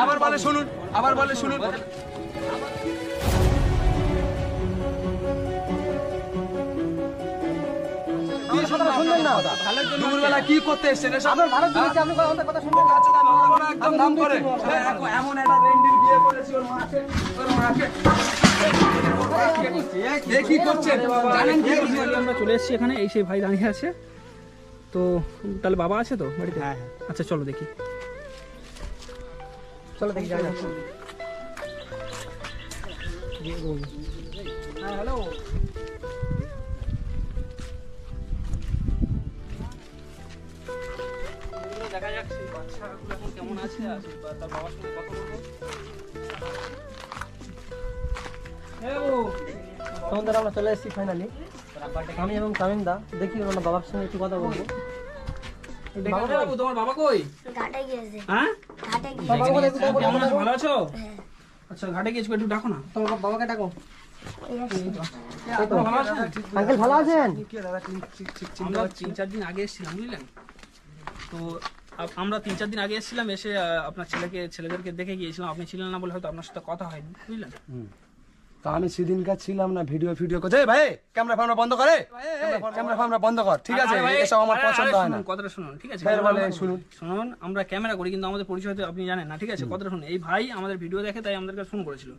আবার বলে শুনুন, আবার বলে শুনুন। দুপুরবেলা কি করতে এসছেন? একদম নাম করে এমন একটা রেন্ডির বিয়ে করেছি ওর মাকে, ওর মাকে কি করছেন জানেন কি? আমরা চলে এসেছি এখানে, এই সেই ভাই দাঁড়িয়ে আছে। তো তাহলে বাবা আছে তো বাড়িতে? হ্যাঁ। আচ্ছা চলো দেখি, চলো দেখি যাওয়া যাক। হ্যাঁ হ্যালো। দেখা যাক সেই বাচ্চাগুলো এখন কেমন আছে, আর তার বাবার সঙ্গে কথা বলবো। তোমাদের আমরা চলে এসেছি ফাইনালি, আমি এবং তামিম দা। দেখি ওনার বাবার সঙ্গে একটু কথা বলবো। বাবু, তোমার বাবা কই? ঘাটে গিয়েছে। হ্যাঁ ঘাটে গিয়েছে। কেমন আছো, ভালো আছো? হ্যাঁ। আচ্ছা ঘাটে গিয়েছো, একটু ডাকো না। তোমার বাবাকে ডাকো। ওই আসছে। ভালো আছেন? আঙ্কেল ভালো আছেন? আমরা 3-4 দিন আগে এসেছিলাম বুঝলেন তো। আমরা 3-4 দিন আগে এসেছিলাম, এসে আপনার ছেলেদেরকে দেখে গিয়েছিলাম। আপনি ছিলেন না বলে হয়তো আপনার সাথে কথা হয়নি বুঝলেন। তো আমি সেদিনকার ছিলাম না, ভিডিও করছে। ভাই ক্যামেরা ফ্যামেরা বন্ধ করে, ক্যামেরা ফ্যামেরা বন্ধ কর, ঠিক আছে? এসব আমার পছন্দ হয় না। কথাটা শুনুন, ঠিক আছে? ফের বলে শুনুন। শুনুন, আমরা ক্যামেরা করি কিন্তু আমাদের পরিচয় তো আপনি জানেন না, ঠিক আছে? কথাটা শুনুন, এই ভাই আমাদের ভিডিও দেখে তাই আমাদেরকে ফোন করেছিল।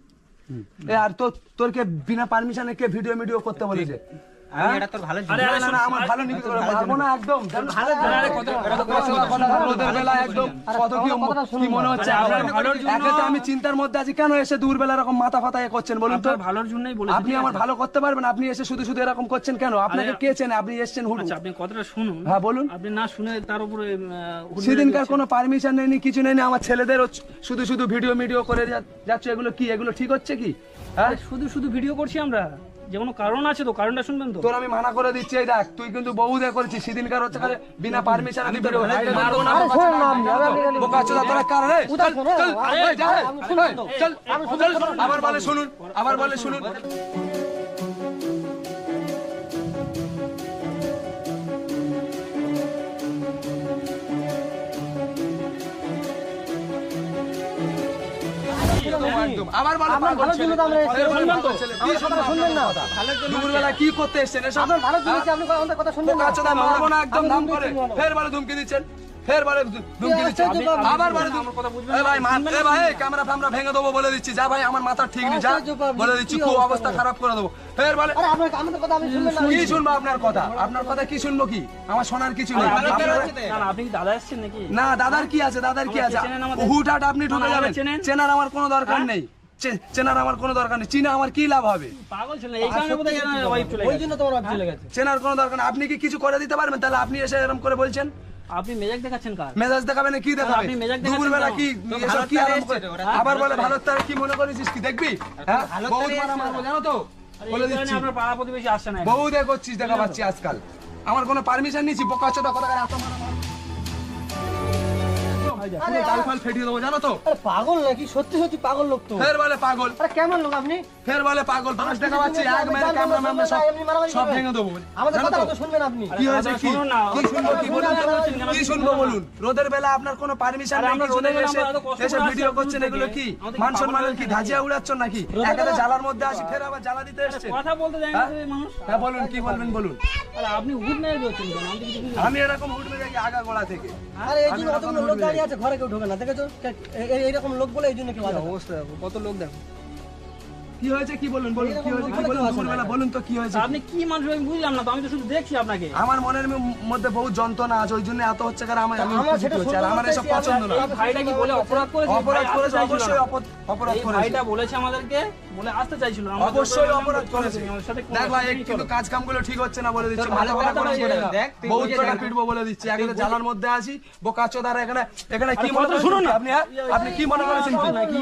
আর তোর কে বিনা পারমিশনে কে ভিডিও করতে বলেছে? এটা তোর ভালো আরে আরে না, আমার ভালো নিতে করে মারবো না একদম। ভালো রোদের বেলা একদম কত কি মনে হচ্ছে আপনার ভালোর জন্য? একে তো আমি চিন্তার মধ্যে আছি, কেন এসে দূরবেলা এরকম মাথা ফাতা করছেন বলুন তো? আপনার ভালোর জন্যই বলেছি। আপনি আমার ভালো করতে পারবেন, আপনি এসে শুধু এরকম করছেন কেন? আপনাকে কে চেনে? আপনি এসেছেন হুট। আচ্ছা আপনি কথাটা শুনুন। হ্যাঁ বলুন। আপনি না শুনে তার উপরে সেদিনকার কোনো পারমিশন নেই, কিছু নেই, আমার ছেলেদের শুধু ভিডিও করে যাচ্ছে। এগুলো কি? এগুলো ঠিক হচ্ছে কি? হ্যাঁ শুধু ভিডিও করছি আমরা, যে কোনো কারণ আছে তো, কারণটা শুনবেন তো। তোর আমি মানা করে দিচ্ছি, এই দেখ তুই কিন্তু বহুদে করেছিস। সেদিনকার হচ্ছে খালি বিনা পারমিশনে তুই ভিডিও মারবো না। বোকাচোদা তোরা কার রে? চল আবার বলে শুনুন, আবার বলে শুনুন। আবার ভালো জন্য তো আমরা এসেছি। শুনবেন না? দুপুরবেলা কি করতে এসছেন? আপনার ভালো জন্য এসেছি, আপনি আমাদের কথা শুনবেন না? বোকাচোদা মারবো না একদম নাম করে। ফের বলে ধুমকি দিচ্ছেন, ফের বলে ধুমকি দিচ্ছেন, আবার বলে ভাই মারতে ভাই ক্যামেরা ফ্যামেরা ভেঙে দেবো বলে দিচ্ছি। যা ভাই আমার মাথা ঠিক নেই, যা বলে দিচ্ছি, খুব অবস্থা খারাপ করে দেবো। ফের বলে আরে আমাদের কথা আপনি শুনবেন না? কি শুনবো আপনার কথা? আপনার কথা কি শুনবো? কি আমার শোনার কিছু নেই। আপনি কি দাদা এসেছেন নাকি? না দাদার কি আছে, দাদার কি আছে? হুটহাট আপনি ঢুকে যাবেন। চেনার আমার কোনো দরকার নেই, চেনার আমার কোনো দরকার নেই। চিনা আমার কি লাভ হবে? পাগল ছিলেন এই কারণে বোধহয় ওয়াইফ চলে ওই গেছে। জন্য তোমার চলে গেছে। চেনার কোনো দরকার নেই। আপনি কি কিছু করে দিতে পারবেন? তাহলে আপনি এসে এরকম করে বলছেন। আপনি মেজাজ দেখাচ্ছেন কার? মেজাজ দেখাবেন কি দেখাবে? আপনি মেজাজ দেখাচ্ছেন দুপুরবেলা কেন? কি এসব কি আরম্ভ করে? আবার বলে ভালো তার কি মনে করেছিস? কি দেখবি? হ্যাঁ বহুত মারা মারবো জানো তো, বলে এই কারণে দিচ্ছি। আপনার পাড়া প্রতিবেশী আসছে না। বহু দেখছিস, দেখা পাচ্ছি আজকাল। আমার কোনো পারমিশন নিয়েছি? বোকাচোদা কথা এত মারা পুরো গাল ফাল ফেটিয়ে দেবো জানো তো। আরে পাগল নাকি? সত্যি পাগল লোক তো। ফের বলে পাগল, আরে কেমন লোক আপনি? ফের বলে পাগল। বাস দেখা পাচ্ছি, এক মেরে ক্যামেরা ম্যামরা সব ভেঙে দেবো। আমাদের জানো কথা তো? তো শুনবেন আপনি? কি হয়েছে? কি শুনুন না, কি শুনবো? কি বলুন? কি শুনবো বলুন? রোদের বেলা আপনার কোনো পারমিশন নেই, কিছু নেই, এসে ভিডিও করছেন। এগুলো কি মান সম্মানের কি ধাজিয়া উড়াচ্ছেন নাকি? একেবারে জ্বালার মধ্যে আসি, ফের আবার জ্বালা দিতে এসেছেন। কথা বলতে জানেন না যে মানুষ। হ্যাঁ বলুন, কি বলবেন বলুন। আরে আপনি উঠ মেরে দিচ্ছেন কেন? আমি তো কিছু বুঝি না। আমি এরকম উঠবে যাই আগা গোড়া থেকে। আরে এই জন্য কতগুলো লোক দাঁড়িয়ে আছে, ঘরে কেউ ঢোকে না, দেখেছো? এইরকম লোক বলে এই জন্য কেউ আসে না। অবস্থা দেখো, কত লোক দেখো। কি হয়েছে? কি বলুন বলুন, কি হয়েছে? কি বলুন দুপুরবেলা বলুন তো কি হয়েছে? তা আপনি কি মানুষ আমি বুঝলাম না তো, আমি তো শুধু দেখছি আপনাকে। আমার মনের মধ্যে বহু যন্ত্রণা আছে, ওই জন্য এত হচ্ছে। কারণ আমি আমার সেটা খুশি হচ্ছি, আর আমার এসব পছন্দ না। এই ভাইটা কি বলে অপরাধ করেছে? অপরাধ ভাই করেছে, আসতে চাইছিল অবশ্যই না। অপরাধ এই করেছে, ভাইটা বলেছে আমাদেরকে, বলে আসতে চাইছিল না। আমরা অবশ্যই বললাম, অপরাধ করেছে। আমাদের সাথে কোনো দেখ ভাই অসুবিধা নেই, কিন্তু চলো। কাজ কাম গুলো ঠিক হচ্ছে না বলে দিচ্ছি। ভালো মাথা কথা গরম করে না। দেখ, তুই বহুত বুঝে টাকা দেখ। পিটবো বলে দিচ্ছি। এখানে জ্বালার মধ্যে আছি, বোকাচোদারা এখানে কি মনে কথা করেন শুনুন না। আপনি? হ্যাঁ আপনি কি মনে করেছেন?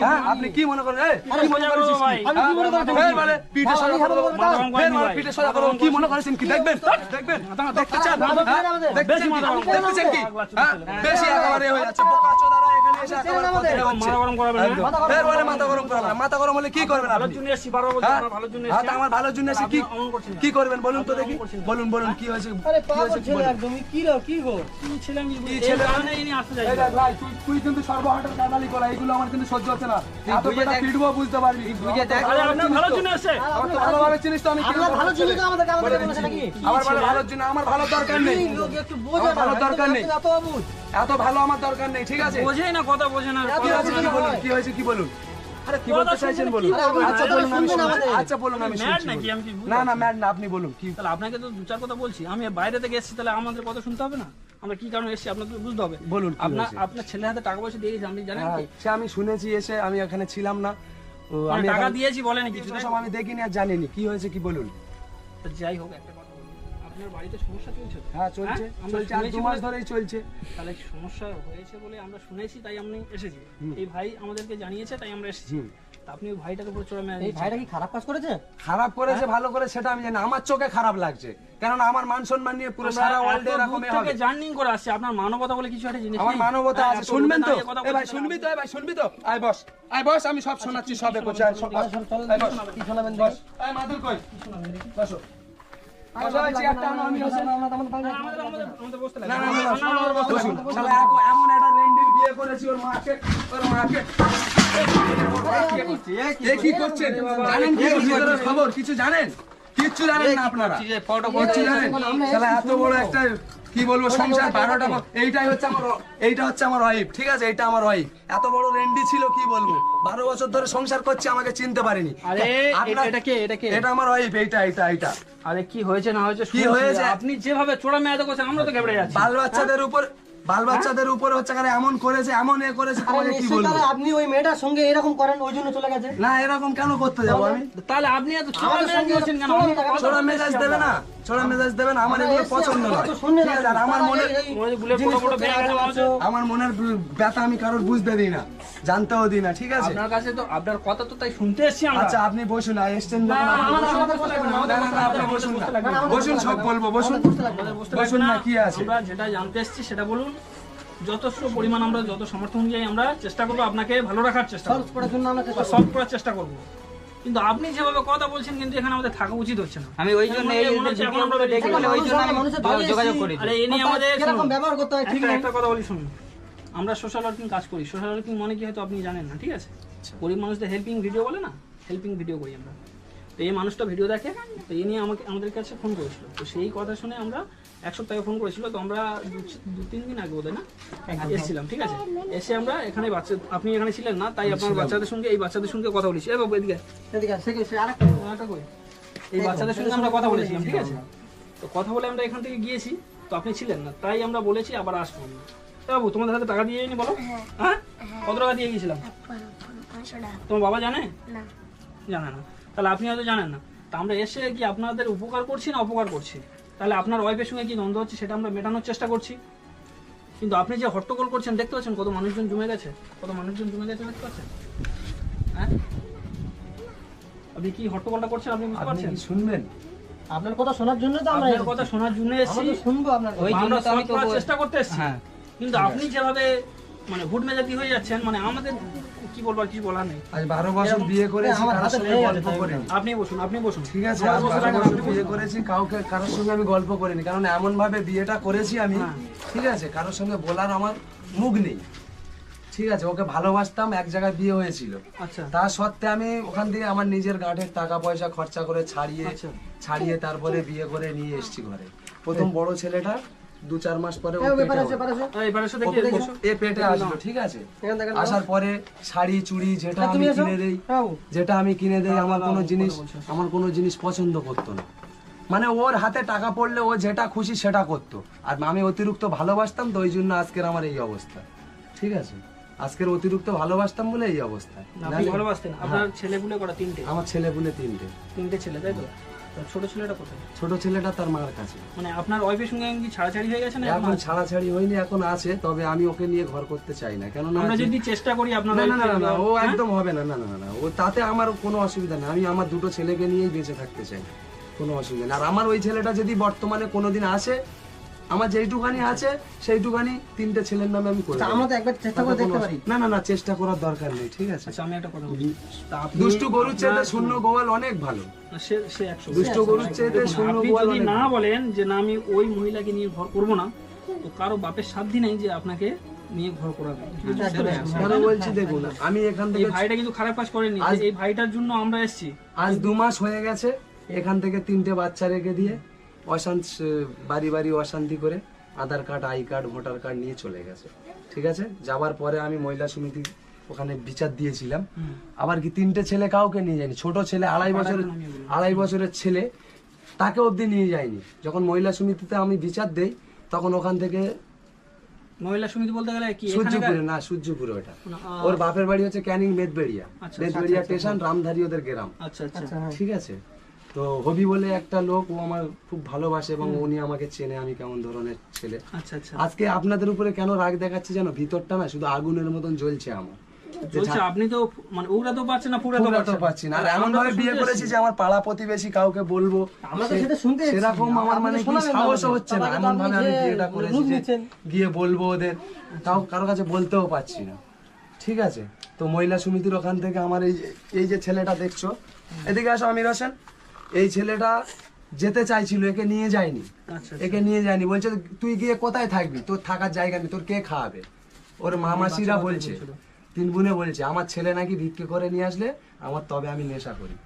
হ্যাঁ আপনি কি মনে করেন? কি মনে করেন? ভাই, আমি কি মনে করছি? ফের বলে পিঠে সোজা করে দেবো। মাথা গরম ফের করেনি বলে ভাই। পিঠে সোজা করে দেবো। কি মনে করেছেন? কি দেখবেন? দেখবেন? দেখতে চান? হ্যাঁ? দেখতে চান কি? দেখতেছেন কি? হ্যাঁ বেশি একেবারে হয়ে যাচ্ছে। বোকাচোদারা এখানে এসে একেবারে কথা হচ্ছে। মাথা গরম করাবেন না। একদম। ফের বলে মাথা গরম করাবেন না। মাথা গরম হলে কি করবেন ভালোর আপনি? জন্য এসেছি, বারবার বলছি হ্যাঁ? আপনার ভালোর জন্য হ্যাঁ, এসেছি। তা আমার ভালোর জন্য এসে কি আপনি অমন করছেন না। কি করবেন বলুন তো আপনি দেখি? অমন করছেন না। বলুন বলুন কি হয়েছে? আরে কি পাগল হয়েছে কি ছেলে বলুন? একদম কি গো কি ছেলে আমি কি এই ছেলে? কারণে ইনি আসতে এই চাইছেন। দেখ ভাই, তুই কিন্তু সর্বহাটের কাদালি করা, এগুলো আমার কিন্তু সহ্য হচ্ছে না। এত বেটা পিটবো বুঝতে পারবি। আরে আপনার ভালোর জন্য এসেছে। আমার তো ভালোভাবে চিনিস তো আমি কি আপনার বলবো? ভালো ছিল তো আমাদের বলে বলে দিচ্ছি। নাকি আমার ভালোর জন্য আমার ভালো দরকার নেই। লোক একটু বোঝে আমার ভালো দরকার নেই। এত অবুঝ এত ভালো আমার দরকার নেই, ঠিক আছে? বোঝেই না, কথা বোঝে না। কি হয়েছে কি বলুন? কি হয়েছে কি বলুন? আরে কি বলতে চাইছেন বলুন? আচ্ছা বলুন, আমি শুনছি। আচ্ছা বলুন, আমি ম্যাড শুনছি। নাকি আমি কি বুঝতে না না পারছি? ম্যাড না, আপনি বলুন কি? তাহলে আপনাকে তো দু চার কথা বলছি, আমি বাইরে থেকে এসেছি, তাহলে আমাদের কথা শুনতে হবে না? আমরা কি কারণে এসেছি আপনাকে তো বুঝতে হবে। বলুন কি আপনার হয়েছে? আপনার ছেলের হাতে টাকা পয়সা দিয়ে গেছে, আপনি জানেন হ্যাঁ, কি? সে আমি শুনেছি, এসে আমি এখানে ছিলাম না। ও, মানে আমি টাকা এখানে- দিয়েছি বলেনি কিছু, কিছু সব আমি দেখিনি আর জানিনি। কি হয়েছে কি বলুন? তো যাই হোক, একটা কথা বলুন, আপনার বাড়িতে সমস্যা চলছে তো? হ্যাঁ চলছে, আমরা চলছে, আর শুনেছি 2 মাস বলে- ধরেই চলছে। তাহলে সমস্যা হয়েছে বলে আমরা শুনেছি, তাই আমি এসেছি। এই ভাই আমাদেরকে জানিয়েছে, তাই আমরা এসেছি। তা আপনি ওই ভাইটার উপর চড়া মেরে এই ভাইটা কি খারাপ কাজ করেছে খারাপ করেছে ভালো করে সেটা আমি জানি, আমার চোখে খারাপ লাগছে, কারণ আমার মান সম্মান নিয়ে পুরো সারা ওয়ার্ল্ডে এরকমই হবে। জার্নিং করে আসছে, আপনার মানবতা বলে কিছু একটা জিনিস আমার নেই? মানবতা হ্যাঁ, আছে, এত শুনবেন তো? দাঁড়িয়ে কথা এ ভাই বলছেন শুনবি আপনি। তো? এ ভাই শুনবি তো? আয় বস, আয় বস, আমি সব শোনাচ্ছি, সবে করছি, আয় সব বস। আয় বস, কি শোনাবেন বস। আয় মাদুর কই? বসো। বসো, এই চেয়ারটা আনো, আমি বসে। আমাদের বসতে লাগে। না, না, না, না, বসুন। শালা এমন একটা রেন্ডির বিয়ে করেছি, ওর মাকে। এ কি করছেন? জানেন কি ওর ভিতরের খবর? কিছু জানেন? কিচ্ছু জানেন না আপনারা। কিচ্ছু জানেন? শালা এত বড় একটা কি বলবো সংসার 12টা এইটা হচ্ছে আমার ওয়াইফ, ঠিক আছে? এইটা আমার ওয়াইফ। এত বড় রেন্ডি ছিল কি বলবো, 12 বছর ধরে সংসার করছে, আমাকে চিনতে পারেনি। আরে আপনার- এটা কে? এটা কে? এটা আমার ওয়াইফ, এইটা। আরে কি হয়েছে না হয়েছে কি শুনেছি। হয়েছে? আপনি যেভাবে চোরা মেয়াদ করছেন, আমরা তো ঘেবড়ে যাচ্ছি। বাল বাচ্চাদের উপর হচ্ছে কারণ এমন করেছে, এমন এ করেছে, তোমাকে কি বলবো? আপনি ওই মেয়েটার সঙ্গে এরকম করেন ওই জন্য চলে গেছে না এরকম কেন করতে যাবো আমি? তাহলে আপনি এত চোরা আমাদের মেয়াদ সঙ্গে করছেন কেন? চোরা আমি তো মেয়াদ কথা ছোড়া বলতে মেজাজ এসেছি দেবে আমরা। না, ছোড়া মেজাজ দেবে না, আমার এগুলো পছন্দ নয়। ঠিক আছে, আর আমার মনে মনে হয় বুলেট ফটো ফটো ব্যাগ আছে মনে হচ্ছে। আমার মনের ব্যথা আমি কারোর বুঝতে দিই না, জানতেও দিই না, ঠিক আছে? আপনার কাছে তো আপনার কথা তো তাই শুনতে এসেছি আমরা। আচ্ছা আপনি বসুন, এসছেন যখন না, আপনি আমাদের বসুন। বসতে লাগবে না, আমাদের না, না, না, আপনি বসুন না। বসুন, সব বলবো, বসুন। বসুন না, কি আছে? আমরা যেটা জানতে এসেছি সেটা বলুন। যথেষ্ট পরিমাণ আমরা যত সামর্থ্য অনুযায়ী আমরা চেষ্টা করবো আপনাকে ভালো রাখার চেষ্টা করবো, করার জন্য আমরা চেষ্টা সলভ করার চেষ্টা করবো। কিন্তু আপনি যেভাবে কথা বলছেন, কিন্তু এখানে আমাদের থাকা উচিত হচ্ছে না। আমি ওই জন্য এই মনে হচ্ছে এখন ভিডিওগুলো আমরা দেখে বলে ওই জন্য আমি মানুষের দলে যোগাযোগ এসেছি। করি আরে এই নিয়ে আমাদের কিরকম শুনুন, ব্যবহার করতে হয় ঠিক নেই একটা কথা বলি শুনুন। আমরা সোশ্যাল ওয়ার্কিং কাজ করি। সোশ্যাল ওয়ার্কিং মানে কি হয়তো আপনি জানেন না, ঠিক আছে? গরিব মানুষদের হেল্পিং ভিডিও বলে না, হেল্পিং ভিডিও করি আমরা। তো এই মানুষটা ভিডিও দেখে, তো এই নিয়ে আমাদের কাছে ফোন করেছিল। তো সেই কথা শুনে আমরা 1 সপ্তাহে ফোন করেছিল, তো আমরা 2-3 দিন আগে বোধ হয় না এসেছিলাম, ঠিক আছে? এসে আমরা এখানে আপনি এখানে ছিলেন না, তাই আপনার বাচ্চাদের সঙ্গে এই বাচ্চাদের সঙ্গে কথা বলেছি। এ বাবু এদিকে এদিকে আসে কি সে আরেকটা আরেকটা কই? এই বাচ্চাদের সঙ্গে আমরা কথা বলেছিলাম, ঠিক আছে? তো কথা বলে আমরা এখান থেকে গিয়েছি, তো আপনি ছিলেন না, তাই আমরা বলেছি আবার আসবো আমরা। এ বাবু তোমাদের হাতে টাকা দিয়ে যায়নি বলো? হ্যাঁ, কত টাকা দিয়ে গিয়েছিলাম? 500 টাকা তোমার বাবা জানে? না জানে না। তাহলে আপনি হয়তো জানেন না। তা আমরা এসে কি আপনাদের উপকার করছি না অপকার করছি? তাহলে আপনার ওয়াইফের সঙ্গে কি দ্বন্দ্ব হচ্ছে সেটা আমরা মেটানোর চেষ্টা করছি। কিন্তু আপনি যে হট্টগোল করছেন দেখতে পাচ্ছেন, কত মানুষজন জমে গেছে, কত মানুষজন জমে গেছে দেখতে পাচ্ছেন? হ্যাঁ, আপনি কি হট্টগোলটা করছেন আপনি বুঝতে আপনি পারছেন? কি শুনবেন? আপনার কথা শোনার জন্য তো আমরা আপনার কথা শোনার জন্য আমরা এসেছি, তো শুনবো আপনার কথা। ওই জন্য আমরা তো আমি solve করার তো চেষ্টা করতে এসেছি। হ্যাঁ। কিন্তু আপনি যেভাবে মানে হুট মেজাজি হয়ে যাচ্ছেন, মানে আমাদের কি বলবো, আর কিছু বলার নেই। আজ 12 বছর বিয়ে করেছি, আমার কারোর হাতে সঙ্গে লেগে গল্প গেছে, করিনি। আপনি বসুন, আপনি বসুন, ঠিক আছে, আমার আজ বসে 12 থাকেন, বছর আপনি বিয়ে বসুন। করেছি, কারোর সঙ্গে আমি গল্প করিনি, কারণ এমন ভাবে বিয়েটা করেছি আমি, হ্যাঁ। ঠিক আছে? কারোর সঙ্গে বলার আমার মুখ নেই, ঠিক আছে? ওকে ভালোবাসতাম, এক জায়গায় বিয়ে হয়েছিল, আচ্ছা তা সত্ত্বে আমি ওখান থেকে আমার নিজের গাঁটের টাকা পয়সা খরচা করে আচ্ছা। ছাড়িয়ে তারপরে বিয়ে করে নিয়ে এসেছি ঘরে। প্রথম বড় ছেলেটা 2-4 মাস পরে ও এই পেটে ব্যাপার আছে হলো। ব্যাপার আছে এবার এসে ও দেখি এ পেটে আসলো, ঠিক আছে? এখান থেকে আসার পরে শাড়ি চুড়ি যেটা তুমি আমি এসো কিনে দেই, হ্যাঁ আমার কোনো জিনিস পছন্দ করতো না। মানে ওর হাতে টাকা পড়লে ও যেটা খুশি সেটা করতো, আর আমি অতিরিক্ত ভালোবাসতাম, তো ওই জন্য আজকের আমার এই অবস্থা, ঠিক আছে? আজকের অতিরিক্ত ভালোবাসতাম বলে এই অবস্থা। আপনি ভালোবাসতেন? আপনার ছেলেগুলো কটা? 3টে? আমার ছেলেপুলে 3টে। 3টে ছেলে, তাই তো? তো ছোট ছেলেটা কোথায়? ছোট ছেলেটা তার মার কাছে। মানে আপনার ওয়াইফের সঙ্গে কি ছাড়াছাড়ি হয়ে গেছে না? এখন ছাড়াছাড়ি হয়নি, এখন আছে, তবে আমি ওকে নিয়ে ঘর করতে চাই না, কেননা আমরা যদি চেষ্টা করি আপনার না না না না, ও হ্যাঁ? একদম হবে না, না না না, ও তাতে আমার কোনো অসুবিধা নেই, আমি আমার 2টো ছেলেকে নিয়েই বেঁচে থাকতে চাই, কোনো অসুবিধা নেই। আর আমার ওই ছেলেটা যদি বর্তমানে কোনোদিন আসে, আমার যেইটুখানি আছে সেইটুখানি 3টে ছেলের নামে আমি করে তা দেবো। আমরা তো একবার চেষ্টা করে দেখতে পারি। না না না, চেষ্টা করার দরকার নেই, ঠিক আছে? আচ্ছা আমি একটা কথা বলি, তা আপনি দুষ্টু গরুর চেয়ে শূন্য গোয়াল অনেক ভালো। সে 100 দুষ্টু গরুর চেয়ে শূন্য আপনি গোয়াল যদি অনেক না বলেন যে না আমি ওই মহিলাকে নিয়ে ঘর করব না, তো কারো বাপের সাধ্যই নেই যে আপনাকে নিয়ে ঘর করাবে। কেন বলছি দেখুন, আমি এখান এই থেকে ভাইটা কিন্তু খারাপ কাজ করেনি, যে এই ভাইটার জন্য আমরা এসেছি। আজ 2 মাস হয়ে গেছে এখান থেকে 3টে বাচ্চা রেখে দিয়ে বাড়ি বাড়ি অশান্তি করে Aadhaar card, I card, voter card নিয়ে চলে গেছে, ঠিক আছে? যাবার পরে আমি মহিলা সমিতি ওখানে বিচার দিয়েছিলাম, আবার কি 3টে ছেলে কাউকে নিয়ে যায়নি। ছোট ছেলে 2.5 বছরের ছেলে, তাকে অবধি নিয়ে যায়নি। যখন মহিলা সমিতিতে আমি বিচার দেই তখন ওখান থেকে মহিলা সমিতি বলতে গেলে কি সূর্যপুরে, না সূর্যপুরে ওটা, ওর বাপের বাড়ি হচ্ছে ক্যানিং মেদবেড়িয়া, মেদবেড়িয়া স্টেশন, রামধারী ওদের গ্রাম, আচ্ছা আচ্ছা ঠিক আছে? তো হবি বলে একটা লোক, ও আমার খুব ভালোবাসে এবং উনি আমাকে চেনে আমি কেমন ধরনের ছেলে। আচ্ছা আচ্ছা আজকে আপনাদের উপরে কেন রাগ দেখাচ্ছি জানো? ভিতরটা না শুধু আগুনের মতন জ্বলছে আমার। বলছে আপনি তো মানে ওরা তো পাচ্ছে না, পুরো তো পুরো তো পাচ্ছি না। আর এমন ভাবে বিয়ে করেছি যে আমার পাড়া প্রতিবেশী কাউকে বলবো আমরা তো সেটা শুনতে এসেছি। সেরকম আমার মানে কি সাহস হচ্ছে না। এমন ভাবে আমি বিয়েটা করেছি যে গিয়ে বলবো ওদের, তাও কারো কাছে বলতেও পারছি না, ঠিক আছে? তো মহিলা সমিতির ওখান থেকে আমার এই যে ছেলেটা দেখছো, এদিকে আসো আমির হোসেন, এই ছেলেটা যেতে চাইছিল, একে নিয়ে যায়নি, আচ্ছা একে নিয়ে যায়নি। বলছে তুই গিয়ে কোথায় থাকবি, তোর থাকার জায়গা নেই, তোর কে খাওয়াবে? ওর মামাসিরা বলছে, 3 বোনে বলছে আমার ছেলে নাকি ভিক্ষে করে নিয়ে আসলে আমার তবে আমি নেশা করি।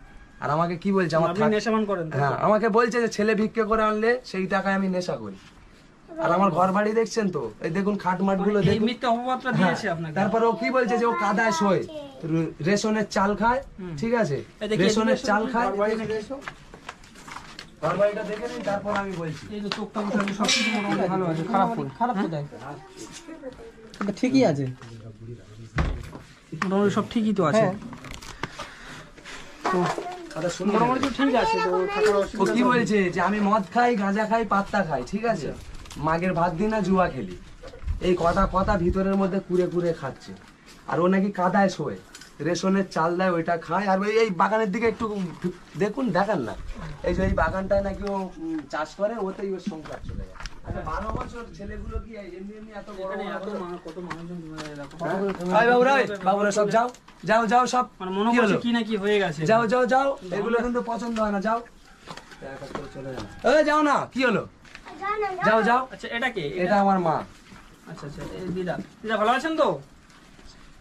আর আমাকে কি বলছে, আমার আপনি নেশামান করেন তো? হ্যাঁ, আমাকে বলছে যে ছেলে ভিক্ষে করে আনলে সেই টাকায় আমি নেশা করি। আর আমার ঘর বাড়ি দেখছেন তো, এই দেখুন খাটমাট গুলো এই দেখুন। মিথ্যা অপবাদটা দিয়েছে আপনাকে। তারপরে ও কি বলছে যে ও কাদায় শোয়, রেশনের চাল খায়, ঠিক আছে? এই দেখি, রেশনের চাল খায়। ঘর বাড়ি নাকি? ঘর বাড়িটা দেখে নিন, তারপর আমি বলছি। এই যে চোখটা মোটামুটি সবকিছু মোটামুটি ভালো আছে, খারাপ করে খারাপ তো দেখ, এটা ঠিকই আছে। মোটামুটি সব ঠিকই তো আছে। হ্যাঁ। তো আচ্ছা শুনুন, মোটামুটি তো ঠিক আছে, তো থাকার ও অসুবিধা কি বলছে যে আমি মদ খাই, গাঁজা খাই, পাত্তা খাই, ঠিক আছে? মাগের ভাত দিই না, জুয়া খেলি, এই কথা ভিতরের মধ্যে কুড়ে কুড়ে খাচ্ছে। আর ও নাকি কাদায় শোয়, রেশনের চাল দেয়, ওইটা খায়। আর এই বাগানের দিকে একটু দেখুন, দেখান না, এই যে এই বাগানটায় নাকি ও চাষ করে, ওতেই ওর সংসার চলে যায়। আচ্ছা 12 বছর ছেলেগুলো কি এমনি এমনি এত বড় এখানে বড় এত হলো? কত মানুষজন এরকম। এই বাবুরা, বাবুরা সব যাও যাও যাও, সব মানে মনে কি হচ্ছে হলো? কি না কি হয়ে গেছে। যাও যাও যাও, এগুলো কিন্তু পছন্দ হয় না, যাও চলে যাও। এই যাও না, কি হলো? যাও যাও। আচ্ছা এটা কে? এটা আমার মা। আচ্ছা আচ্ছা, এই দিদা, দিদা ভালো আছেন তো?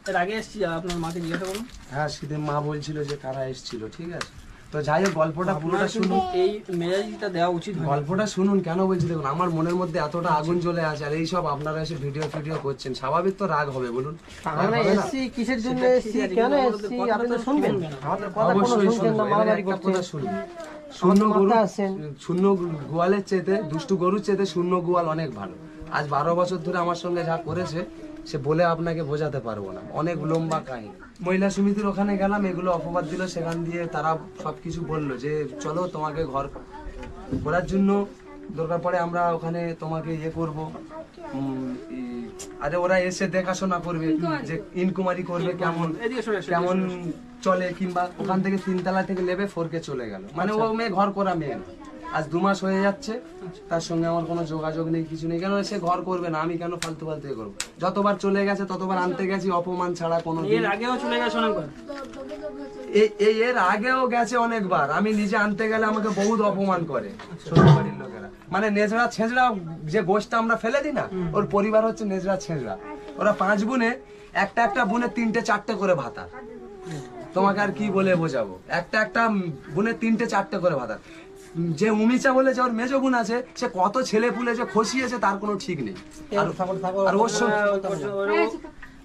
এর আগে এসেছি, আপনার মাকে জিজ্ঞাসা করুন। হ্যাঁ, সেদিন মা বলছিল যে কারা এসেছিল, ঠিক আছে? তো যাই হোক, গল্পটা পুরোটা শুনুন। এই মেজাজটা দেওয়া উচিত হয় না। গল্পটা শুনুন, কেন বলছি দেখুন, আমার মনের মধ্যে এতটা আগুন জ্বলে আছে, আর এইসব আপনারা এসে ভিডিও করছেন, স্বাভাবিক তো রাগ হবে বলুন? আমরা এসছি কিসের জন্য এসছি, কেন এসছি, আপনি তো শুনবেন। আমাদের কথা কোনো অবশ্যই শুনছেন না, শুনবো। এবারে মারামারি একটা করছেন। কথা শুনুন, শূন্য গরু, মাথায় আসেন। শূন্য গোয়ালের চেতে, দুষ্টু গরুর চেতে শূন্য গোয়াল অনেক ভালো। আজ 12 বছর ধরে আমার সঙ্গে যা করেছে সে বলে আপনাকে বোঝাতে পারবো না, অনেক লম্বা কাহিনী। মহিলা সমিতির ওখানে গেলাম, এগুলো অপবাদ দিল, সেখান দিয়ে তারা সবকিছু বললো যে চলো তোমাকে ঘর করার জন্য দরকার পড়ে আমরা ওখানে তোমাকে ইয়ে করবো, আরে ওরা এসে দেখাশোনা করবে, যে ইনকুমারি করবে কেমন এদিকে সরে এসো, কেমন চলে, কিংবা ওখান থেকে 3 তলা থেকে লেবে 4কে চলে গেল। মানে ও মেয়ে ঘর করা মেয়ে না। আজ 2 মাস হয়ে যাচ্ছে, তার সঙ্গে আমার কোনো যোগাযোগ নেই, কিছু নেই। কেন সে ঘর করবে না, আমি কেন ফালতু এ করবো? যতবার চলে গেছে ততবার আনতে গেছি, অপমান ছাড়া কোনো এর আগেও চলে গেছে অনেকবার। এর আগেও গেছে অনেকবার। আমি নিজে আনতে গেলে আমাকে বহুত অপমান করে শ্বশুরবাড়ির লোকেরা। মানে নেজড়া ছেঁচড়া যে গোষ্ঠটা আমরা ফেলে দিই না, ওর পরিবার হচ্ছে নেজড়া ছেঁচড়া। ওরা 5 বোনে, একটা বোনে 3টে 4টে করে ভাতা। তোমাকে আর কি বলে বোঝাবো? একটা বোনে 3টে 4টে করে ভাতা। যে উমিচা বলে যে ওর মেজো বোন আছে, সে কত ছেলে পুলে যে খসিয়েছে তার কোনো ঠিক নেই। আর ওর সঙ্গে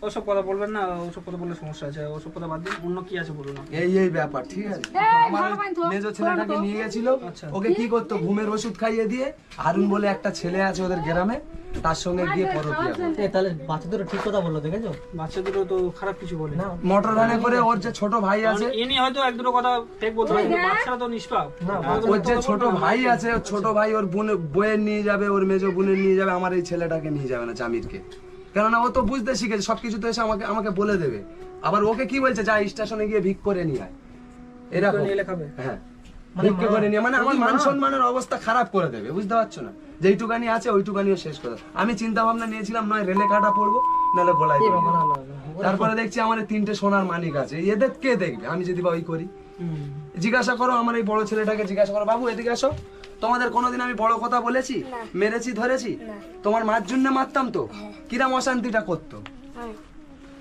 ওসব কথা বলবেন না, ওসব কথা বললে সমস্যা আছে। ওসব কথা বাদ দিন, অন্য কি আছে বলুন। এই ব্যাপার, ঠিক আছে? আমার মেজো ছেলেটাকে নিয়ে গেছিল, ওকে কি করতো, ঘুমের ওষুধ খাইয়ে দিয়ে হারুন বলে একটা ছেলে আছে ওদের গ্রামে, তার সঙ্গে গিয়ে পরকিয়া করতো। তাহলে বাচ্চা দুটো ঠিক কথা বললো, দেখেছো? বাচ্চা দুটো তো খারাপ কিছু বলে না। মোটর ভ্যানে করে ওর যে ছোট ভাই আছে, এনি হয়তো এক দুটো কথা ঠিক বলতে পারে, কিন্তু বাচ্চারা তো নিষ্পাপ। ওর যে ছোট ভাই আছে, ওর ছোট ভাই ওর বইয়ের নিয়ে যাবে, ওর মেজো বোনের নিয়ে যাবে, আমার এই ছেলেটাকে নিয়ে যাবে না, জামিরকে। কেননা ও তো বুঝতে শিখেছে, সবকিছু তো এসে আমাকে বলে দেবে। আবার ওকে কি বলছে, যা স্টেশনে গিয়ে ভিক করে নিয়ে আয়, এরকম। নিয়ে খাবে। হ্যাঁ, ভিক্ষে করে নিয়ে মানে আমার মান সম্মানের অবস্থা খারাপ করে দেবে, বুঝতে পারছো না? যেইটুকানি আছে ওইটুকানিও শেষ করে দেবে। আমি চিন্তা ভাবনা নিয়েছিলাম নয় রেলে কাটা পড়বো নাহলে গলায় দড়ি দেবো। তারপরে দেখছি আমার 3টে সোনার মানিক আছে, এদের কে দেখবে আমি যদি বা ওই করি? জিজ্ঞাসা করো আমার এই বড় ছেলেটাকে, জিজ্ঞাসা করো বাবু এদিকে আসো, তোমাদের কোনোদিন আমি বড় কথা বলেছি, মেরেছি, ধরেছি? তোমার মার জন্য মারতাম তো, কিরাম অশান্তিটা করতো,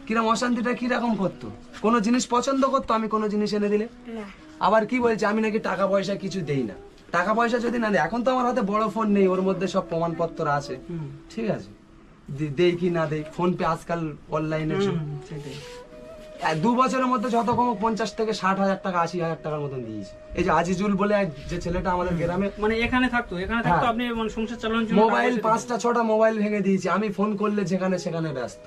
কিরকম অশান্তিটা কিরকম করতো? কোনো জিনিস পছন্দ করতো আমি কোনো জিনিস এনে দিলে? না আবার কি বলছে আমি নাকি টাকা পয়সা কিছু দেই না। টাকা পয়সা যদি না দেয়, এখন তো আমার হাতে বড় ফোন নেই, ওর মধ্যে সব প্রমাণপত্র আছে, ঠিক আছে? দেই কি না দেই, ফোন পে আজকাল অনলাইনে। সেটাই। 2 বছরের মধ্যে যত কম 50 থেকে 60,000 টাকা 80,000 টাকার মতন দিয়েছে। এই যে আজিজুল বলে যে ছেলেটা আমাদের গ্রামে মানে এখানে থাকতো আপনি মানে সংসার চালানোর জন্য মোবাইল 5টা 6টা মোবাইল ভেঙে দিয়েছে, আমি ফোন করলে যেখানে সেখানে ব্যস্ত।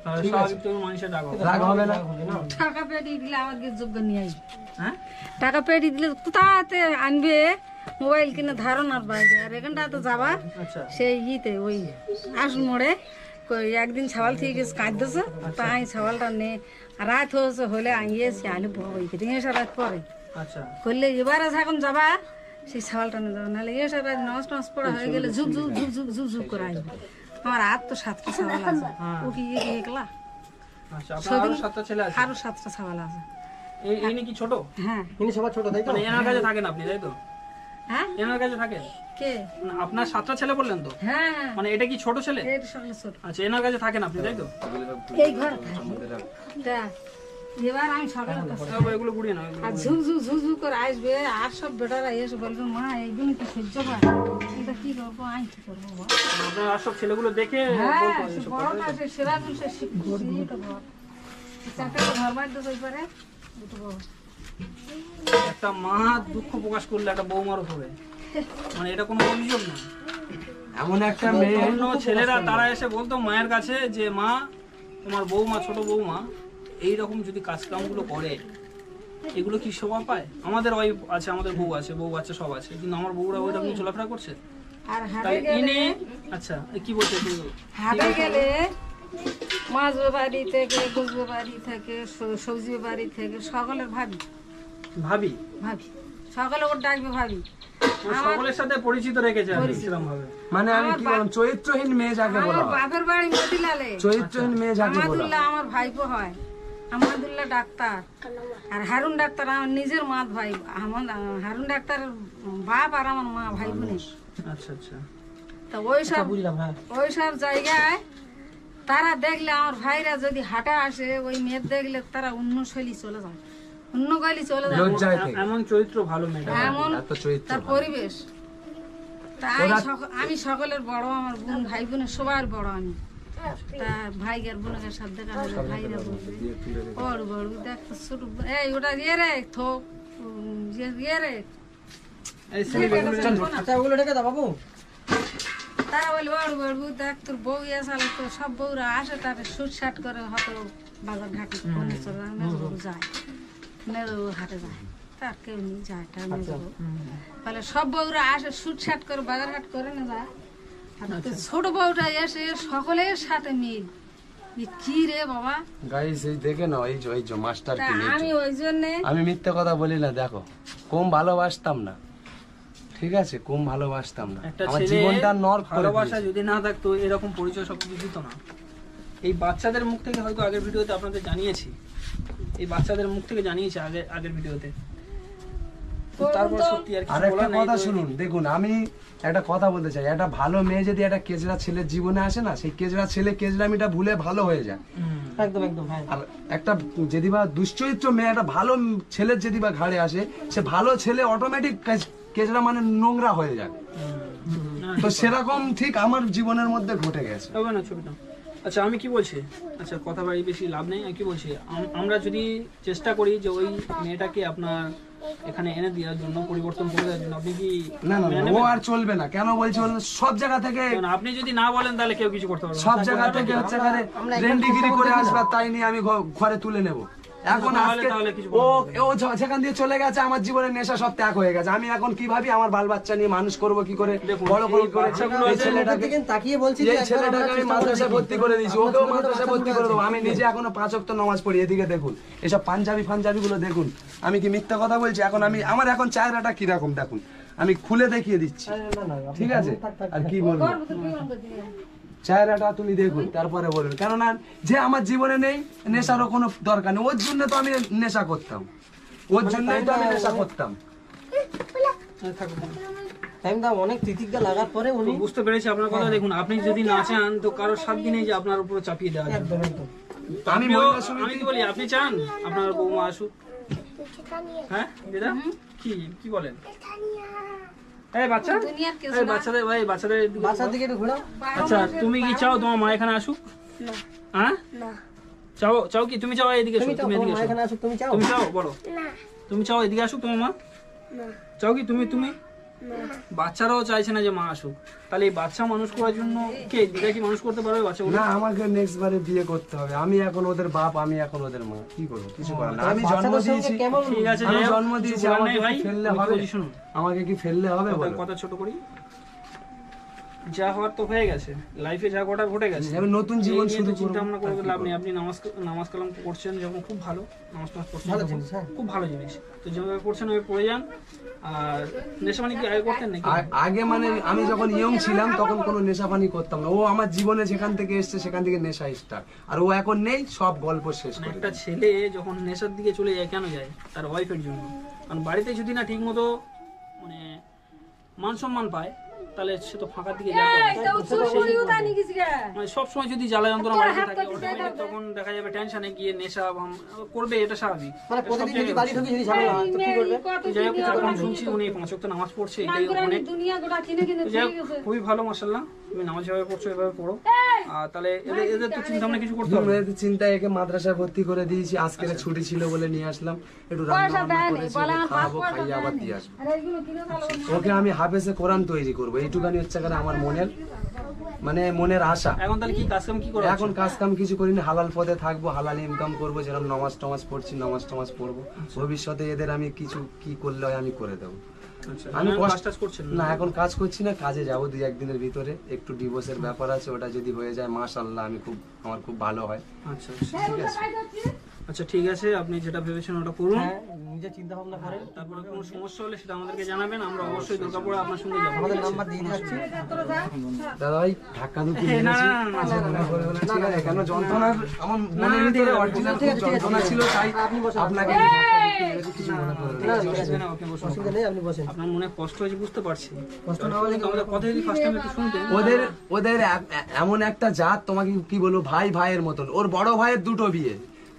স্বাভাবিক তো মানুষের রাগ হবে। রাগ হবে না? টাকা পেটিয়ে দিলে আমাকে যোগ্য নিয়ে আসবে। হ্যাঁ টাকা পেটিয়ে দিলে কোথাতে আনবে মোবাইল কিনে ধারণার বাইরে। আর এখানটা তো যাবা আচ্ছা সেই ইতে ওই আসল মোড়ে একদিন ছাওয়াল থেকে গেছে কাঁদতেছে, তাই ছাওয়ালটা নে রাত হয়েছে হলে আইয়েছি আলে বই এসে রাত পরে আচ্ছা করলে এবারে যখন যাবা সেই ছাওয়ালটা নিয়ে যাবো, নাহলে এসে রাত নস নস পড়া হয়ে গেলে ঝুপ ঝুপ ঝুপ ঝুপ ঝুপ ঝুপ করে আসবে। আমার আর তো 7টা ছাওয়াল আছে, ও কি একলা? আচ্ছা আপনার আরো 7টা ছেলে আছে? আরো 7টা ছাওয়াল আছে। এই নাকি ছোট? হ্যাঁ ইনি সবার ছোট তাই তো? মানে এনার কাছে থাকেন আপনি তাই তো? হ্যাঁ এনার কাছে থাকেন? কে? মানে আপনার 7টা ছেলে বললেন তো? হ্যাঁ হ্যাঁ মানে এটা কি ছোট ছেলে? এই সঙ্গে ছোট আচ্ছা এনার কাছে থাকেন আপনি তাই তো? এই ঘর তা এবার আমি সকালে এগুলো গুড়িয়ে না আর ঝুক ঝুক ঝুক ঝুক করে আসবে, আর সব বেটারা এসে বলবে মা এইগুলো কি সহ্য হয়, এটা কি করবো, আমি কি করবো বল? আপনার আর সব ছেলেগুলো দেখে হ্যাঁ বলতো সে এইসব বড় কথা, না, সে সেরাগুলো সে শিখছি তো ঘর চাকরি ঘর বাড়িতে যাই পারে এটা বড়। একটা মা দুঃখ প্রকাশ করলে একটা বৌমারও হবে, মানে এটা কোনো অভিযোগ না। এমন একটা মেয়ে অন্য ছেলেরা তারা এসে বলতো মায়ের কাছে যে মা তোমার বৌমা ছোট বৌমা এইরকম যদি কাজকামগুলো করে এগুলো কি শোভা পায়? আমাদের ওয়াইফ আছে, আমাদের বউ আছে, বউ আছে, সব আছে, কিন্তু আমার বউরা ওইরকম চলাফেরা করছে। আর হাটে তাই গেলে ইনি আচ্ছা কি বলছে একটু হাটে গেলে মাছ বাড়ি থেকে গোস বাড়ি থেকে সবজি বাড়ি থেকে সকলের ভাবি ভাবি ভাবি সকালে ওর ডাকবে ভাবি। সকলের সাথে পরিচিত রেখেছে আর কি, সেরকম ভাবে। মানে আমি কি বললাম চরিত্রহীন মেয়ে যাকে বলা আমার হয়, বাপের বাড়ি মতিলালে চরিত্রহীন মেয়ে যাকে বলা হয়। আমাদুল্লাহ আমার ভাইপো হয়, আমাদুল্লাহ ডাক্তার আর হারুন ডাক্তার আমার নিজের মা ভাই। আমার হারুন ডাক্তারের বাপ আর আমার মা ভাই বোনের। আচ্ছা আচ্ছা তো ওইসব বুঝলাম হ্যাঁ। ওইসব জায়গায় তারা দেখলে আমার ভাইরা যদি হাটে আসে ওই মেয়ের দেখলে তারা অন্য শৈলী চলে যায়, অন্য গলি চলে যায়। লজ্জায় থেকে এমন চরিত্র ভালো মেয়েটা। এমন এত চরিত্র তার পরিবেশ। তা আমি সকলের বড়, আমার বোন ভাই বোনের সবার বড় আমি। তা ভাইগের বোনের সাথে দেখা হলে ভাইরা বলবে বড় বড় দেখ তো ছোট এই ওটা ইয়ে রে থোক ইয়ে রে। এই ছেলেগুলো আচ্ছা ওগুলো রেখে দাও বাবু। তারা বলে বড় বড় দেখ তোর বউ এসালে তো সব বউরা আসে তার সুট শাট করে হয়তো বাজার ঘাটে ফোনে চলে মেজবউ যায়, মেজবউ হাটে যায়, তার কেউ নিয়ে যায় তার মেজবউ। তাহলে সব বউরা আসে সুট শাট করে বাজার ঘাট করে না যায়, আর তো ছোট বউটা এসে সকলের সাথে মিল। এ কি রে বাবা! গাইস এই দেখে নাও, এই যে মাস্টার তা কি আমি ওই জন্যে আমি মিথ্যে কথা বলি না, দেখো কম ভালোবাসতাম না, ঠিক আছে, কম ভালোবাসতাম না, একটা আমার ছেলে জীবনটা নর্ক করে ভালোবাসা দিয়েছে। যদি না থাকতো এরকম পরিচয় সবকিছু দিত না। এই বাচ্চাদের মুখ থেকে হয়তো আগের ভিডিওতে আপনাদের জানিয়েছি, এই বাচ্চাদের মুখ থেকে জানিয়েছি আগের ভিডিওতে। তো তারপর সত্যি আর কিছু আর একটা বলার নেই। কথা তো শুনুন, দেখুন আমি একটা কথা বলতে চাই, একটা ভালো মেয়ে যদি একটা কেজরা ছেলের জীবনে আসে না, সেই কেজরা ছেলে কেজরামিটা ভুলে ভালো হয়ে যায়। একদম একদম হ্যাঁ। আর একটা যদি বা দুশ্চরিত্র মেয়ে একটা ভালো ছেলের যদি বা ঘাড়ে আসে, সে ভালো ছেলে অটোমেটিক কেজরা মানে নোংরা হয়ে যায়। তো সেরকম ঠিক আমার জীবনের মধ্যে ঘটে গেছে। হবে না ছবিটা। আচ্ছা আমি কি বলছি, আচ্ছা কথা বাড়ি বেশি লাভ নেই, আমি কি বলছি, আমরা যদি চেষ্টা করি যে ওই মেয়েটাকে আপনার এখানে এনে দেওয়ার জন্য, পরিবর্তন করে দেওয়ার জন্য, আপনি কি না না মেনে না, ও নেবেন? আর চলবে না। কেন বলছি বলুন, সব জায়গা থেকে কারণ আপনি যদি না বলেন তাহলে কেউ কিছু করতে পারবে না। সব জায়গা থেকে হচ্ছে এখানে রেন্ডিগিরি করে আসবে, তাই নিয়ে আমি ঘরে তুলে নেব। এখন আজকে তাহলে কিছু ও ও যেখান দিয়ে চলে গেছে আমার জীবনের নেশা সব ত্যাগ হয়ে গেছে। আমি এখন কি ভাবি আমার বাল বাচ্চা নিয়ে মানুষ করব কি করে, দেখুন, বড় করে এই বাচ্চাগুলো এই আছে, ছেলেটাকে তাকিয়ে বলছি যে এই একবার ছেলেটাকে আমরা আমি চেষ্টা করে মাদ্রাসায় দেখি। ভর্তি করে দিয়েছি, ওকেও মাদ্রাসায় ভর্তি করে দেবো। আমি নিজে এখনো 5 ওয়াক্ত নামাজ পড়ি। এদিকে দেখুন এসব পাঞ্জাবি গুলো দেখুন, আমি কি মিথ্যা কথা বলছি? এখন আমি আমার এখন চেহারাটা কিরকম দেখুন, আমি খুলে দেখিয়ে দিচ্ছি, না, না, আপনি ঠিক আছে? থাক, থাক, আর কি বলবো, চেহারাটা তুমি দেখুন তারপরে বলবেন। কেননা যে আমার জীবনে নেই, নেশারও কোনো দরকার নেই। ওর জন্য তো আমি নেশা করতাম, ওর জন্যই তো আমি নেশা করতাম। টাইম দাও অনেক তিতিজ্ঞা লাগার পরে উনি বুঝতে পেরেছি আপনার কথা। দেখুন আপনি যদি না চান তো কারোর সাত দিনেই যে আপনার উপর চাপিয়ে দেওয়া যাবে। একদম একদম আমি আপনিও- মহিলা আমি সমিতি কি বলি, আপনি চান আপনার বৌমা আসুক? হ্যাঁ দিদা কি কি বলেন? এই বাচ্চা, দুনিয়ার কেউ এই বাচ্চাদের ভাই বাচ্চাদের দিকে- বাচ্চার দিকে একটু ঘোরাও। আচ্ছা তুমি কি চাও তোমার মা এখানে আসুক? না হ্যাঁ না চাও, চাও কি তুমি চাও এদিকে এসো, তুমি চাও তুমি তোমার এদিকে মা এসো, এখানে আসুক, তুমি চাও? তুমি চাও বলো, না তুমি চাও এদিকে আসুক তোমার মা? না চাও কি তুমি? তুমি না বাচ্চারাও চাইছে না যে মা আসুক, তাহলে এই বাচ্চা মানুষ করার জন্য কে দিদা কি মানুষ করতে পারবে বাচ্চাগুলো? না, আমাকে নেক্সট বারে বিয়ে করতে হবে। আমি এখন ওদের বাপ, আমি এখন ওদের মা, কি করবো? কিছু করার না। আমি জন্ম বাচ্চাদের সঙ্গে দিয়েছি, কেমন ঠিক আছে আমি যাই হোক, জন্ম কিছু দিয়েছি, বলার আমাকে নেই ভাই, কি ফেললে আমি কি হবে? বলি শুনুন, আমাকে কি ফেললে হবে বলো? কথা ছোট করি, যা হওয়ার তো হয়ে গেছে, লাইফে যা ঘটে গেছে। আমি নতুন জীবন এই নিয়ে শুরু তো চিন্তা করবো। ভাবনা করে লাভ নেই। আপনি নামাজ কালাম করছেন যখন খুব ভালো, নামাজ পড়ছেন ভালো যখন জিনিস, হ্যাঁ। খুব ভালো জিনিস, তো যেভাবে করছেন ওই পড়ে যান। আর নেশা মানে কি আগে করতেন নাকি? আগে মানে আমি যখন ইয়ং ছিলাম তখন কোনো নেশা পানি করতাম না। ও আমার জীবনে যেখান থেকে এসছে সেখান থেকে নেশা স্টার্ট, আর ও এখন নেই, সব গল্প শেষ মানে করে একটা ছেলে যখন নেশার দিকে চলে যায় কেন যায়? তার ওয়াইফের জন্য। কারণ বাড়িতে যদি না ঠিক মতো মানে মান সম্মান পায় তাহলে সে তো ফাঁকার দিকে যাবে। মানে সবসময় যদি জ্বালা যন্ত্রণা বাড়িতে থাকে automatic তখন দেখা যাবে টেনশনে গিয়ে নেশা করবে, এটা স্বাভাবিক। মানে সব প্রতিদিন যদি জায়গায় বাড়ি ঢুকে যদি ঝামেলা হয় তো কি করবে? তো যাই হোক এখন শুনছি উনি 5 ওয়াক্ত নামাজ পড়ছে, এটাই অনেক। তো যাই হোক, খুবই ভালো মাশাআল্লাহ, তুমি নামাজ যেভাবে পড়ছো এভাবে পড়ো। আর তাহলে এদের তো চিন্তা ভাবনা কিছু করতে হবে। মেয়েদের চিন্তায় একে মাদ্রাসায় ভর্তি করে দিয়েছি। আজকের ছুটি ছিল বলে নিয়ে আসলাম, একটু রান্না বান্না করেছি, ওকে খাওয়াবো, খাইয়ে আবার দিয়ে আসবো। ওকে আমি হাফেজে কোরআন তৈরি করবো, এইটুখানি হচ্ছে কারণ আমার মনের আশা। এখন তাহলে কি কাজ কাম কি করো? এখন কাজ কাম কিছু করিনি, হালাল পথে থাকবো, হালাল ইনকাম করবো। যেরকম নামাজ টামাজ পড়ছি, নামাজ টামাজ পড়বো। ভবিষ্যতে এদের আমি কিছু কি করলে হয় আমি করে দেবো। আমি কাজ টাজ করছেন না, এখন কাজ করছি না, কাজে যাবো 2-1 দিনের ভিতরে। একটু ডিভোর্সের ব্যাপার আছে, ওটা যদি হয়ে যায় মাশাআল্লাহ আমার খুব ভালো হয়। আচ্ছা ঠিক আছে? আচ্ছা ঠিক আছে, আপনি যেটা ভেবেছেন ওটা করুন। হ্যাঁ, নিজে চিন্তা ভাবনা করে তারপরে কোনো সমস্যা হলে সেটা আমাদেরকে জানাবেন, আমরা অবশ্যই দুর্গাপুরে আপনার সঙ্গে যাবো। আমাদের নাম্বার দিয়ে যাচ্ছি। দাদা ভাই ধাক্কা দুক্কি না, না, মেরেছি, না, না, না, মনে করবেন না, ঠিক আছে? কেন যন্ত্রণার আমার মনের ভিতরে অরিজিনাল খুব যন্ত্রণা ছিল, তাই আপনাকে ধাক্কা দুক্কি মেরেছি, কিছু মনে করবেন না। অসুবিধা নেই, আপনি বসুন। অসুবিধা নেই, আপনি বসেন। আপনার মনে কষ্ট হয়েছে বুঝতে পারছি, কষ্ট না হলে কিন্তু আমাদের কথা যদি ফার্স্ট টাইম একটু শুনতেন। ওদের এমন একটা জাত, তোমাকে কি বলবো, ভাই ভাইয়ের মতন। ওর বড় ভাইয়ের 2টো বিয়ে,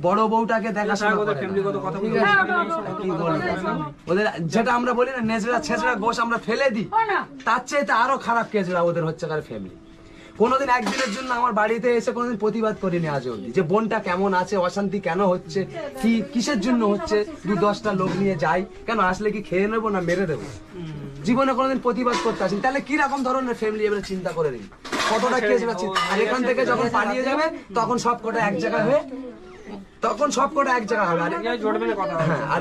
বড় বউটাকে দেখাশোনা ওদের করে ফ্যামিলিগত না। কথা ঠিক বলতে আছে? কি বলবো? ওদের যেটা আমরা বলি না, নেজরা ছেঁচড়া গোশ আমরা ফেলে দিই, তার চাইতে আরো খারাপ কেজরা ওদের হচ্ছে কার ফ্যামিলি। কোনোদিন একদিনের জন্য আমার বাড়িতে এসে কোনোদিন প্রতিবাদ করিনি আজ অব্দি, যে বোনটা কেমন আছে, অশান্তি কেন হচ্ছে, কি কিসের জন্য হচ্ছে। 2-10টা লোক নিয়ে যাই, কেন আসলে কি খেয়ে নেবো না মেরে দেবো? জীবনে কোনোদিন প্রতিবাদ করতে আসেনি। তাহলে কি রকম ধরনের ফ্যামিলি এবারে চিন্তা করে নিন, কতটা কেস আছে। আর এখান থেকে যখন পালিয়ে যাবে তখন সব কটা এক জায়গায় হয়ে হবে। জোটবে না কথা। হ্যাঁ, আর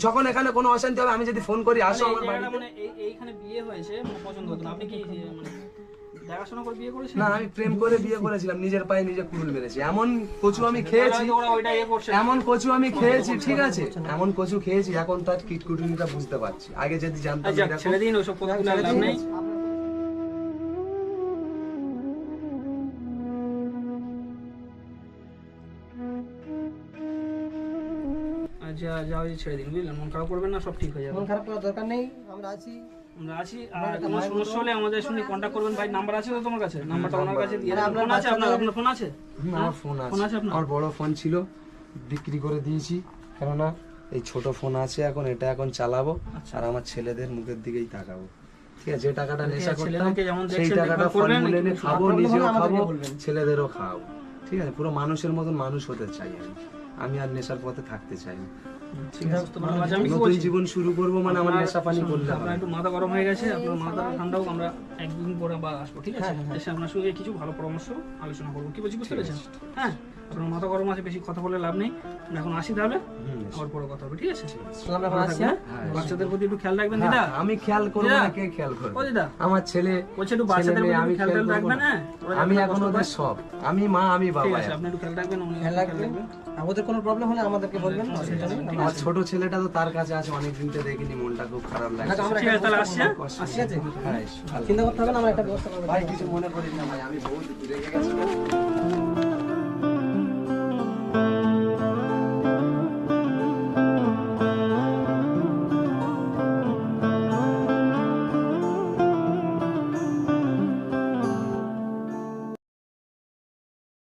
যখন এখানে কোনো অশান্তি হবে, আমি যদি ফোন করি আসো আমার বাড়িতে, মানে এইখানে বিয়ে হয়েছে, মানে পছন্দ হতো না। আপনি কি মানে দেখাশোনা করে বিয়ে করেছেন? না, আমি প্রেম করে বিয়ে করেছিলাম, নিজের পায়ে নিজে কুড়ুল মেরেছি। এমন কচু আমি খেয়েছি, ওরা ওইটা ইয়ে করছে। এমন কচু আমি খেয়েছি, ঠিক আছে, এমন কচু খেয়েছি, এখন তার কিটকুটুনিটা বুঝতে পারছি। আগে যদি জানতাম যাক, এরকম- ছেড়ে দিন ওইসব কথাগুলো, আর লাভ নেই। আচ্ছা যা হয়েছে ছেড়ে দিন, বুঝলেন? মন খারাপ করবেন না, সব ঠিক হয়ে যাবে। মন খারাপ করার দরকার নেই, আমরা আছি। আমরা আছি। আর কোনো সমস্যা হলে আমাদের সঙ্গে কন্ট্যাক্ট করবেন। ভাই নাম্বার আছে তো তোমার কাছে? নাম্বারটা ওনার কাছে দিয়ে দেবেন। ফোন আছে আপনার? আপনার ফোন আছে? আমার ফোন ফোন আছে আছে, আপনার? আমার বড় ফোন ছিল, বিক্রি করে দিয়েছি। কেননা এই ছোট ফোন আছে, এখন এটা এখন চালাবো, আর আমার ছেলেদের মুখের দিকেই তাকাবো। ঠিক আছে? যে টাকাটা নেশা করতাম ছেলেদেরকে যেমন সেই দেখছেন টাকাটা দেখভাল করবেন, ফল এনে খাবো, আপনার নিজেও বলুন, খাবো, আমাদেরকে বলবেন। ছেলেদেরও খাওয়াবো। ঠিক আছে? পুরো মানুষের মতন মানুষ হতে চাই আমি আর নেশার পথে থাকতে চাই না। ঠিক আছে? আচ্ছা, আমি কি নতুন বলছি? জীবন শুরু করবো মানে আমার নেশা পানি করলে আপনার হবে। একটু মাথা গরম হয়ে গেছে, আপনার মাথা ঠান্ডা হোক, আমরা একদিন পরে আবার আসবো, ঠিক আছে? এসে আপনার সঙ্গে কিছু ভালো পরামর্শ আলোচনা করবো। কি বলছি বুঝতে পেরেছেন? হ্যাঁ, আপনার মাথা গরম আছে, বেশি কথা বলে লাভ নেই। আমরা এখন আসি তাহলে, আবার পরে কথা হবে, ঠিক আছে? আমরা এখন আসছি, হ্যাঁ? বাচ্চাদের প্রতি একটু খেয়াল রাখবেন দিদা। আমি খেয়াল করবো দিদা। না, কে খেয়াল করবে? ও দিদা আমার ছেলে বলছে একটু বাচ্চাদের মেয়ে, প্রতি আমি একটু খেয়াল খেয়াল করবো রাখবেন, না। হ্যাঁ? ওরা আমি যাতে এখন কষ্ট ওদের পায়। সব, আমি মা আমি ঠিক বাবা। আছে, আপনি একটু খেয়াল রাখবেন, উনি খেয়াল রাখবেন। আর ওদের কোনো প্রবলেম হলে আমাদেরকে বলবেন, অসুবিধা নেই। আমার ছোট ছেলেটা তো তার কাছে আছে, অনেকদিন থেকে দেখিনি, মনটা খুব খারাপ লাগছে। আচ্ছা, আমরা ঠিক আছে, তাহলে আসছি, হ্যাঁ? ঠিক আছে? হ্যাঁ, চিন্তা করতে হবে না, আমরা একটা ব্যবস্থা করবো। ভাই কিছু মনে করিস না ভাই, আমি বহুত রেগে গেছি।